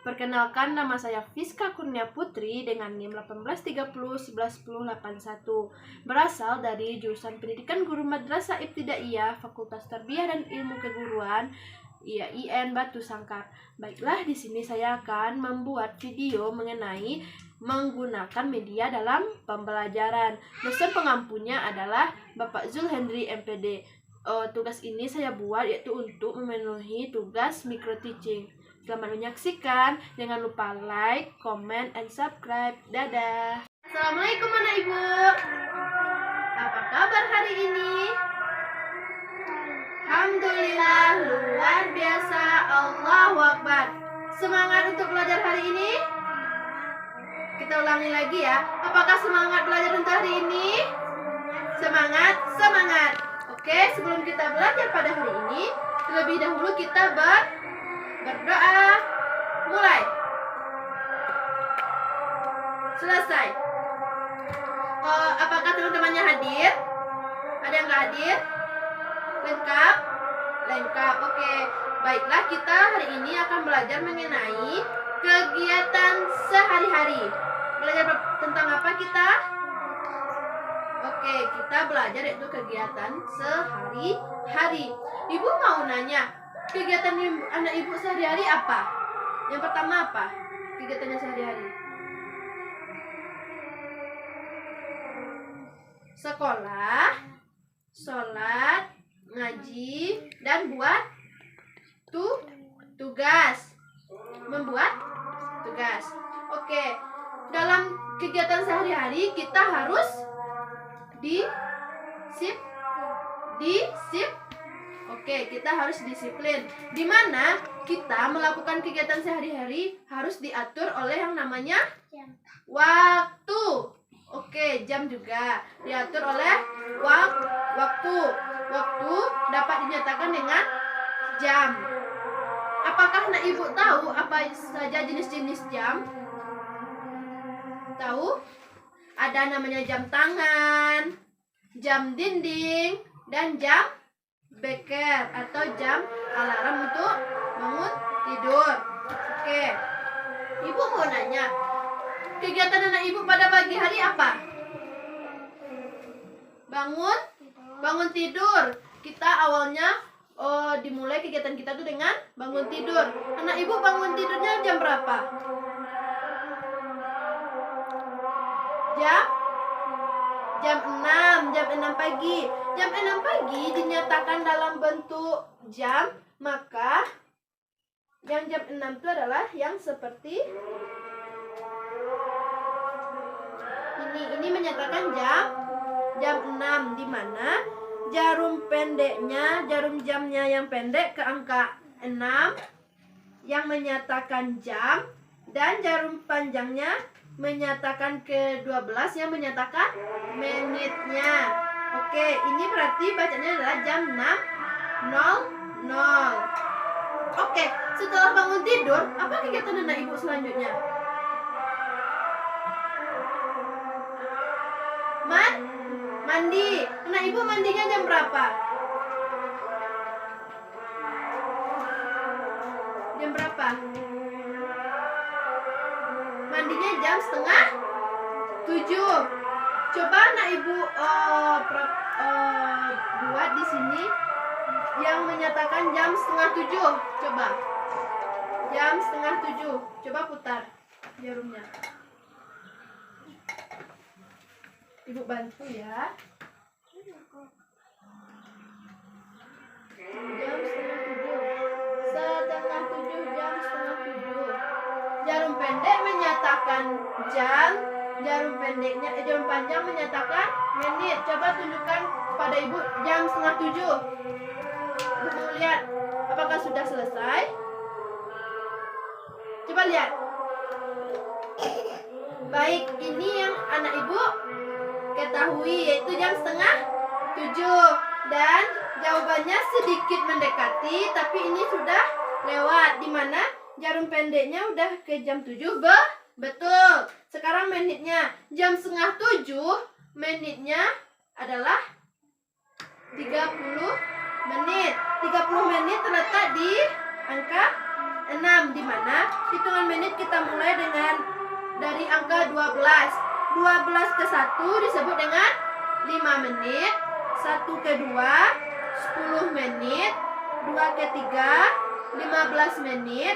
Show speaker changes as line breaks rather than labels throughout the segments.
Perkenalkan, nama saya Fiska Kurnia Putri dengan NIM 1830111081. Berasal dari jurusan Pendidikan Guru Madrasah Ibtidaiyah, Fakultas Tarbiyah dan Ilmu Keguruan, IAIN Batu Sangkar. Baiklah, di sini saya akan membuat video mengenai menggunakan media dalam pembelajaran. Dosen pengampunya adalah Bapak Zul Hendri MPD. Tugas ini saya buat yaitu untuk memenuhi tugas micro teaching. Selamat menyaksikan. Jangan lupa like, comment, and subscribe. Dadah. Assalamualaikum anak ibu. Apa kabar hari ini? Alhamdulillah, luar biasa. Allahu Akbar. Semangat untuk belajar hari ini? Kita ulangi lagi ya. Apakah semangat belajar untuk hari ini? Semangat, semangat. Oke, sebelum kita belajar pada hari ini, terlebih dahulu kita berdoa. Mulai. Selesai. Apakah teman-temannya hadir? Ada yang nggak hadir? Lengkap? Lengkap. Oke. Baiklah, kita hari ini akan belajar mengenai kegiatan sehari-hari. Belajar tentang apa kita? Oke, kita belajar yaitu kegiatan sehari-hari. Ibu mau nanya, kegiatan anak ibu sehari-hari apa? Yang pertama apa? Kegiatannya sehari-hari. Sekolah, sholat, ngaji, dan buat tugas. Membuat tugas. Oke, dalam kegiatan sehari-hari kita harus Oke, kita harus disiplin. Di mana kita melakukan kegiatan sehari-hari harus diatur oleh yang namanya waktu. Oke, jam juga diatur oleh waktu. Waktu dapat dinyatakan dengan jam. Apakah anak ibu tahu apa saja jenis-jenis jam? Tahu? Ada namanya jam tangan, jam dinding, dan jam beker atau jam alarm untuk bangun tidur. Oke. Ibu mau nanya, kegiatan anak ibu pada pagi hari apa? Bangun tidur. Kita awalnya dimulai kegiatan kita tuh dengan bangun tidur. Anak ibu bangun tidurnya jam berapa? Jam 6 pagi. Jam 6 pagi dinyatakan dalam bentuk jam, maka yang jam 6 itu adalah yang seperti ini. Ini menyatakan jam 6, di mana jarum jamnya yang pendek ke angka 6 yang menyatakan jam, dan jarum panjangnya menyatakan ke 12 yang menyatakan menitnya. Oke, ini berarti bacanya adalah jam 6.00. Oke, setelah bangun tidur, apa kegiatan anak ibu selanjutnya? Mandi. Anak ibu mandinya jam berapa? Jam berapa? Mandinya jam 6:30. Coba anak ibu buat di sini yang menyatakan jam 6:30. Coba jam 6:30. Coba putar jarumnya. Ibu bantu ya. Jam 6:30. Setengah 7, jam 6:30. Jarum pendek menyatakan jam, jarum panjang menyatakan menit. Coba tunjukkan pada ibu jam 6:30. Ibu lihat, apakah sudah selesai? Coba lihat. Baik, ini yang anak ibu ketahui, yaitu jam 6:30. Dan jawabannya sedikit mendekati, tapi ini sudah lewat, di mana jarum pendeknya udah ke jam 7. Betul. Sekarang menitnya. Jam 6:30, menitnya adalah 30 menit. 30 menit terletak di angka 6, di mana hitungan menit kita mulai dengan dari angka 12. 12 ke 1 disebut dengan 5 menit, 1 ke 2 10 menit, 2 ke 3 15 menit,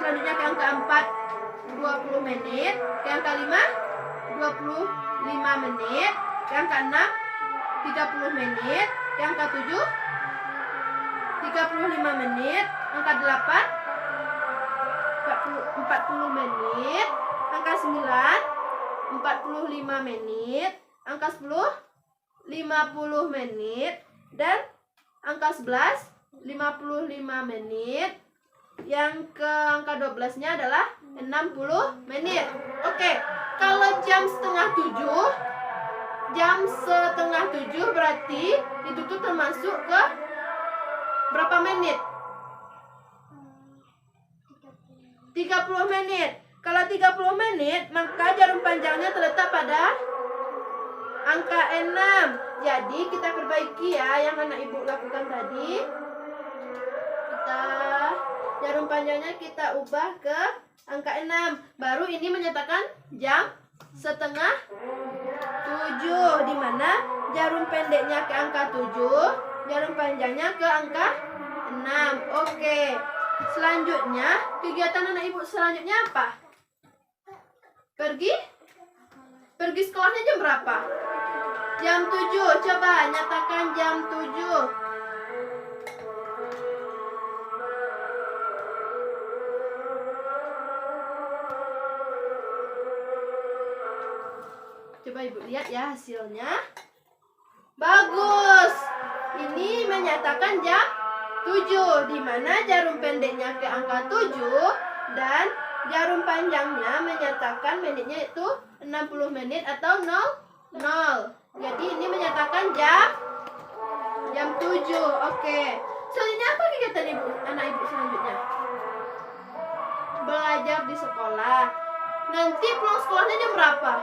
selanjutnya ke angka 4 20 menit, ke angka 5 25 menit, ke angka 6 30 menit, ke angka 7 35 menit, angka 8 40 menit, angka 9 45 menit, angka 10 50 menit, dan angka 11 55 menit. Yang ke angka 12-nya adalah 60 menit. Oke, kalau jam setengah 7 berarti itu tuh termasuk ke berapa menit? 30 menit. Kalau 30 menit, maka jarum panjangnya terletak pada angka 6. Jadi kita perbaiki ya yang anak ibu lakukan tadi. Jarum panjangnya kita ubah ke angka 6. Baru ini menyatakan jam setengah 7, di mana jarum pendeknya ke angka 7, jarum panjangnya ke angka 6. Oke. Selanjutnya, kegiatan anak ibu selanjutnya apa? Pergi sekolahnya jam berapa? Jam 7. Coba nyatakan jam 7. Coba ibu lihat ya hasilnya. Bagus. Ini menyatakan jam 7, di mana jarum pendeknya ke angka 7 dan jarum panjangnya menyatakan menitnya itu 60 menit atau 00. Jadi ini menyatakan jam 7. Oke. Selanjutnya apa kegiatan anak ibu selanjutnya? Belajar di sekolah. Nanti pulang sekolahnya jam berapa?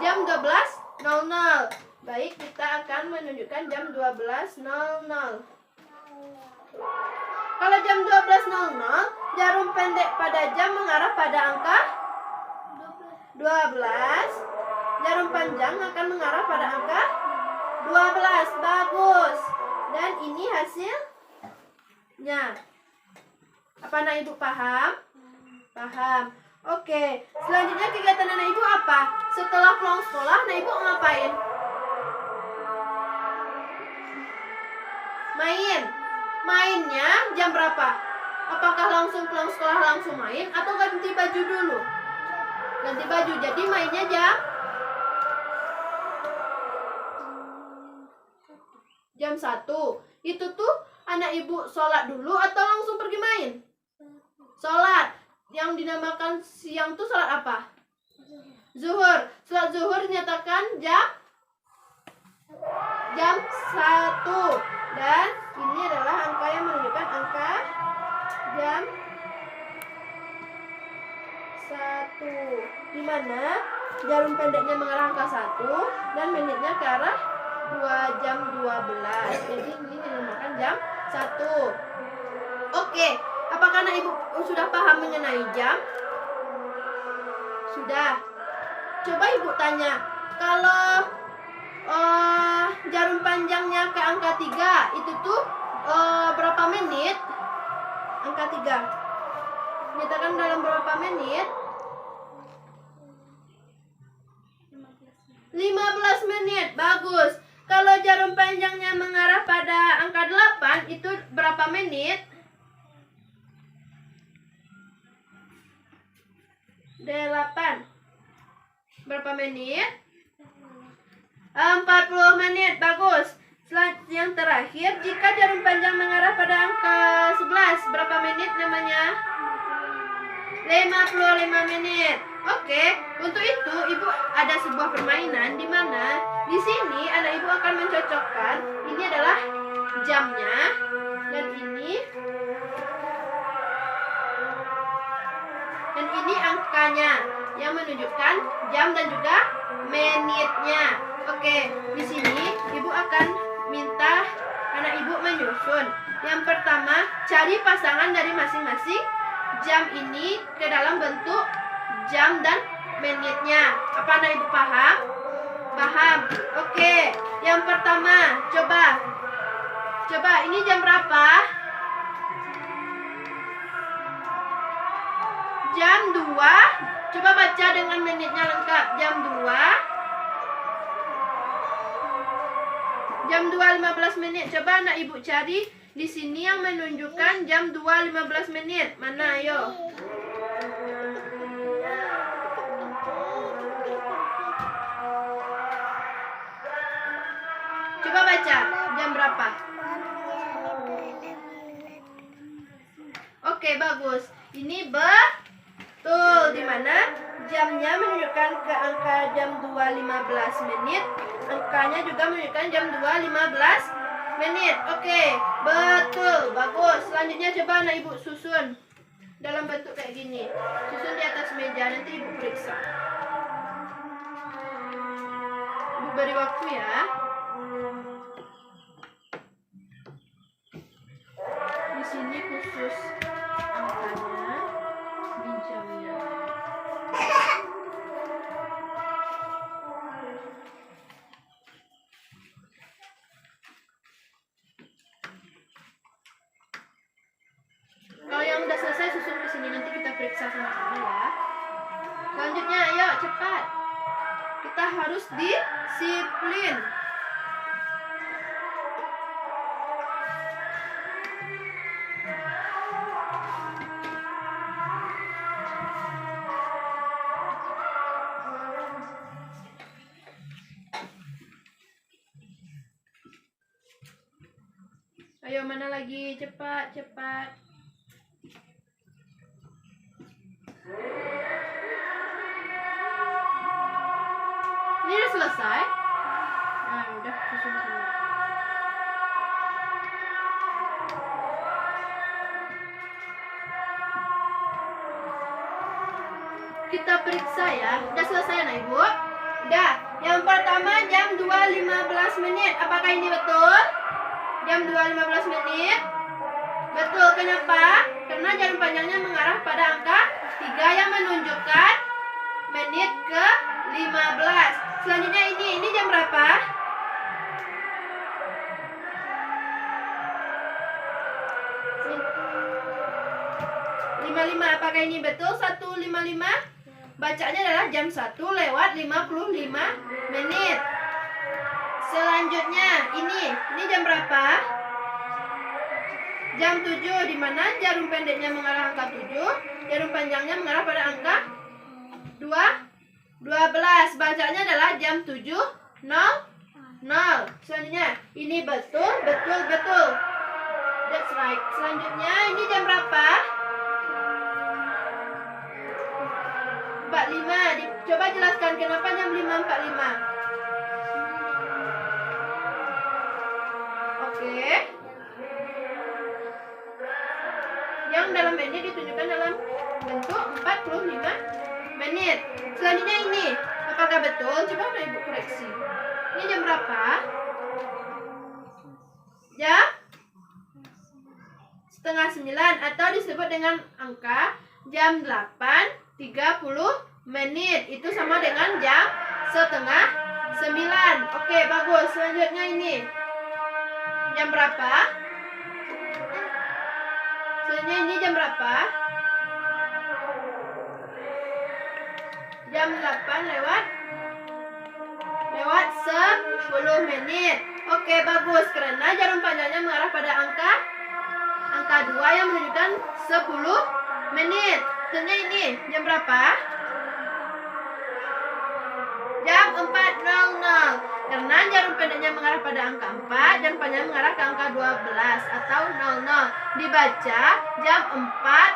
Jam 12.00. Baik, kita akan menunjukkan jam 12.00. Kalau jam 12.00, jarum pendek pada jam mengarah pada angka 12. Jarum panjang akan mengarah pada angka 12. Bagus. Dan ini hasilnya. Apa anak ibu paham? Paham. Oke. Selanjutnya kegiatan anak ibu apa? Setelah pulang sekolah, anak ibu ngapain? Mainnya jam berapa? Apakah langsung pulang sekolah langsung main atau ganti baju dulu? Ganti baju. Jadi mainnya jam 1. Itu tuh anak ibu sholat dulu atau langsung pergi main? Sholat. Yang dinamakan siang tuh sholat apa? Zuhur. Sholat zuhur dinyatakan jam 1. Dan ini adalah angka yang menunjukkan angka jam 1, di mana jarum pendeknya mengarah angka 1 dan menitnya ke arah 2 jam 12. Jadi ini dinamakan jam 1. Oke, apakah anak ibu sudah paham mengenai jam? Sudah. Coba ibu tanya, kalau jarum panjangnya ke angka 3 itu tuh berapa menit? Angka 3 nyatakan dalam berapa menit? 15 menit. Bagus. Kalau jarum panjangnya mengarah pada angka 8 itu berapa menit? 8. Berapa menit? 40 menit. Bagus. Yang terakhir, jika jarum panjang mengarah pada angka 11, berapa menit namanya? 55 menit. Oke, untuk itu ibu ada sebuah permainan di mana di sini anak ibu akan mencocokkan ini adalah jamnya dan ini angkanya yang menunjukkan jam dan juga menitnya. Oke, di sini ibu akan minta Anak ibu menyusun. Yang pertama, cari pasangan dari masing-masing jam ini ke dalam bentuk jam dan menitnya. Apa anak ibu paham? Paham? Oke. Yang pertama, coba ini jam berapa? Jam 2. Coba baca dengan menitnya lengkap. Jam 2. Jam 2.15 menit. Coba anak ibu cari di sini yang menunjukkan jam 2.15 menit. Mana ayo? Coba baca jam berapa? Oke, bagus. Ini betul. Di mana jamnya menunjukkan ke angka jam 2.15 menit. Angkanya juga menunjukkan jam 2.15 menit. Oke, betul. Bagus. Selanjutnya coba anak ibu susun dalam bentuk kayak gini. Susun di atas meja, nanti ibu periksa. Ibu beri waktu ya. Di sini khusus angkanya, di jamnya. Kalau yang udah selesai susun ke sini, nanti kita periksa sama-sama ya. Selanjutnya, ayo cepat. Kita harus disiplin. Ayo, mana lagi? Cepat. Ini udah selesai? Nah, udah susun semua. Kita periksa ya. Udah selesai anak ibu? Udah. Yang pertama jam 2.15 menit. Apakah ini betul? Jam 2.15 menit. Betul. Kenapa? Karena jarum panjangnya mengarah pada angka 3 yang menunjukkan menit ke 15. Selanjutnya ini jam berapa? Lima. Apakah ini betul? 1.55? Bacanya adalah jam 1:55 menit. Selanjutnya ini jam berapa? Jam 7, di mana jarum pendeknya mengarah angka 7, jarum panjangnya mengarah pada angka 12. Bacanya adalah jam 7:00. Selanjutnya ini betul. That's right. Selanjutnya ini jam berapa? 45. Coba jelaskan kenapa jam 5:45. Oke. Yang dalam menit ditunjukkan dalam bentuk 45 menit. Selanjutnya ini, apakah betul? Coba ibu koreksi. Ini jam berapa? Jam 8:30 atau disebut dengan angka jam 8:30 menit. Itu sama dengan jam 8:30. Oke, bagus. Selanjutnya ini jam berapa? Selanjutnya ini jam berapa? Jam 8 lewat 10 menit. Oke, bagus. Karena jarum panjangnya mengarah pada angka 2 yang menunjukkan 10 menit. Selanjutnya ini jam berapa? Jam 4:00. Karena jarum pendeknya mengarah pada angka 4, jarum panjangnya mengarah ke angka 12 atau 00. Dibaca jam 4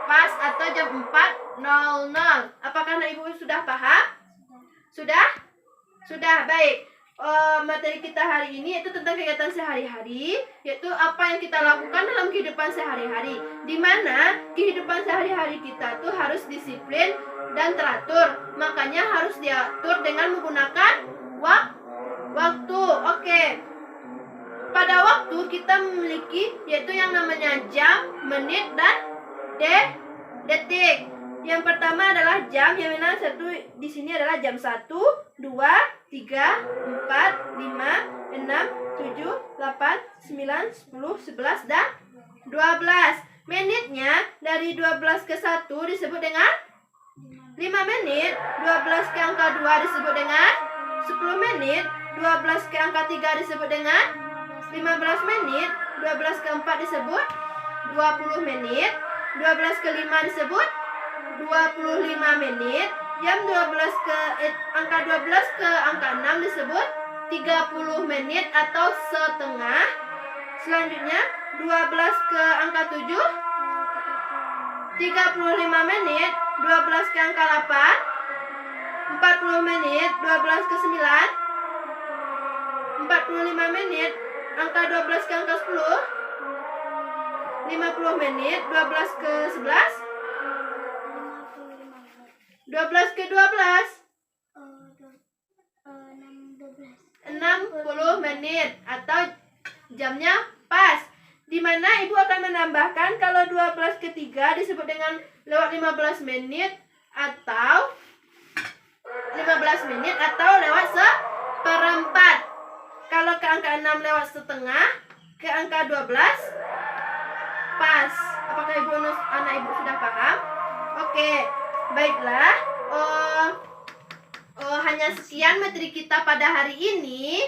pas atau jam 4:00. Apakah anak ibu sudah paham? Sudah, baik. Materi kita hari ini yaitu tentang kegiatan sehari-hari, yaitu apa yang kita lakukan dalam kehidupan sehari-hari, di mana kehidupan sehari-hari kita tuh harus disiplin dan teratur. Makanya harus diatur dengan menggunakan waktu. Oke. Pada waktu kita memiliki yaitu yang namanya jam, menit, dan detik. Yang pertama adalah jam, yang mana satu di sini adalah jam 1, 2, 3, 4, 5, 6, 7, 8, 9, 10, 11, dan 12. Menitnya dari 12 ke 1 disebut dengan 5 menit, 12 ke angka 2 disebut dengan 10 menit, 12 ke angka 3 disebut dengan 15 menit, 12 ke 4 disebut 20 menit, 12 ke 5 disebut 25 menit, jam 12 ke angka 12 ke angka 6 disebut 30 menit atau setengah. Selanjutnya 12 ke angka 7 35 menit, 12 ke angka 8 40 menit, 12 ke 9 45 menit, angka 12 ke angka 10 50 menit, 12 ke 11 12 ke 12 60 menit atau jamnya pas. Di mana ibu akan menambahkan kalau 12 ke 3 disebut dengan lewat 15 menit atau 15 menit atau lewat seperempat. Kalau ke angka 6 lewat setengah, ke angka 12 pas. Apakah anak ibu sudah paham? Oke, baiklah. Hanya sekian materi kita pada hari ini.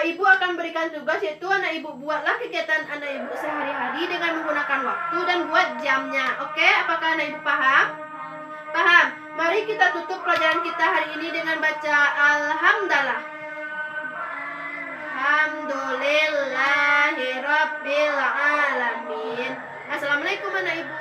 Ibu akan berikan tugas, yaitu anak ibu buatlah kegiatan anak ibu sehari-hari dengan menggunakan waktu dan buat jamnya. Oke, apakah anak ibu paham? Paham. Mari kita tutup pelajaran kita hari ini dengan baca Alhamdulillah. Alhamdulillahirabbil alamin. Assalamualaikum anak ibu.